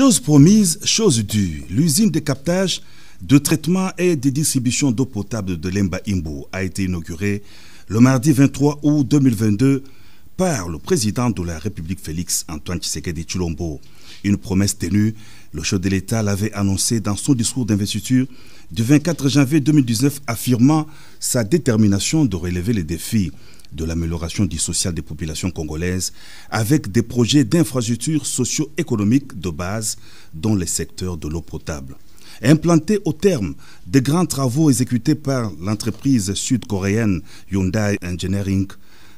Chose promise, chose due. L'usine de captage, de traitement et de distribution d'eau potable de Lemba Imbu a été inaugurée le mardi 23 août 2022 par le président de la République Félix Antoine Tshisekedi Tshilombo. Une promesse tenue, le chef de l'État l'avait annoncé dans son discours d'investiture du 24 janvier 2019, affirmant sa détermination de relever les défis de l'amélioration du social des populations congolaises avec des projets d'infrastructures socio-économiques de base dans les secteurs de l'eau potable. Implanté au terme de grands travaux exécutés par l'entreprise sud-coréenne Hyundai Engineering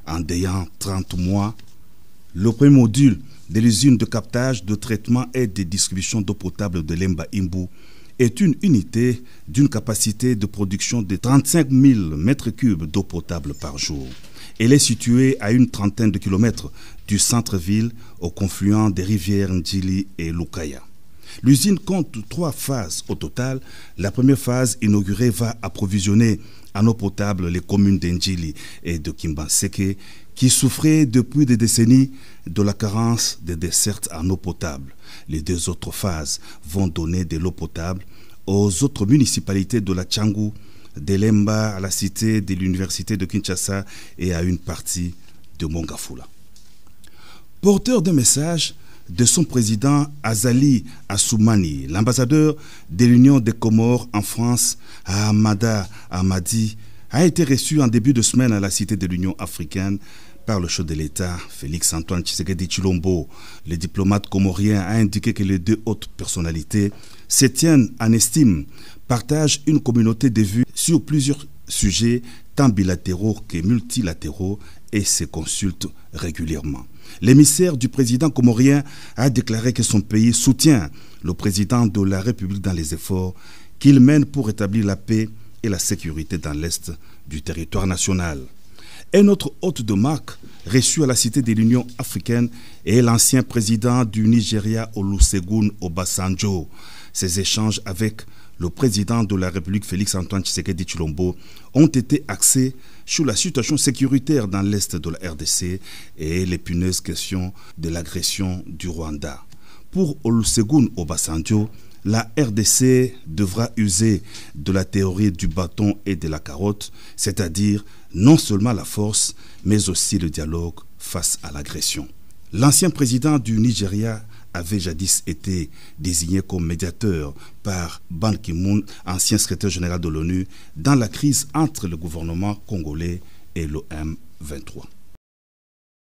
en déant 30 mois, le premier module de l'usine de captage, de traitement et de distribution d'eau potable de Lemba Imbu est une unité d'une capacité de production de 35 000 m3 d'eau potable par jour. Elle est située à une trentaine de kilomètres du centre-ville, au confluent des rivières Ndjili et Lukaya. L'usine compte 3 phases au total. La première phase inaugurée va approvisionner en eau potable les communes d'Ndjili et de Kimbanseke qui souffraient depuis des décennies de la carence de dessertes en eau potable. Les 2 autres phases vont donner de l'eau potable aux autres municipalités de la Tchangu, de Lemba, à la cité de l'université de Kinshasa et à une partie de Mongafula. Porteur d'un message de son président Azali Assoumani, l'ambassadeur de l'Union des Comores en France, Ahmada Ahmadi, a été reçu en début de semaine à la cité de l'Union africaine par le chef de l'État, Félix Antoine Tshisekedi Tshilombo. Le diplomate comorien a indiqué que les 2 hautes personnalités se tiennent en estime, partagent une communauté de vues sur plusieurs sujets, tant bilatéraux que multilatéraux, et se consultent régulièrement. L'émissaire du président comorien a déclaré que son pays soutient le président de la République dans les efforts qu'il mène pour rétablir la paix et la sécurité dans l'est du territoire national. Un autre hôte de marque reçu à la cité de l'Union africaine est l'ancien président du Nigeria, Olusegun Obasanjo. Ces échanges avec le président de la République, Félix Antoine Tshisekedi Tshilombo, ont été axés sur la situation sécuritaire dans l'est de la RDC et l'épineuse question de l'agression du Rwanda. Pour Olusegun Obasanjo, la RDC devra user de la théorie du bâton et de la carotte, c'est-à-dire non seulement la force, mais aussi le dialogue face à l'agression. L'ancien président du Nigeria avait jadis été désigné comme médiateur par Ban Ki-moon, ancien secrétaire général de l'ONU, dans la crise entre le gouvernement congolais et le M23.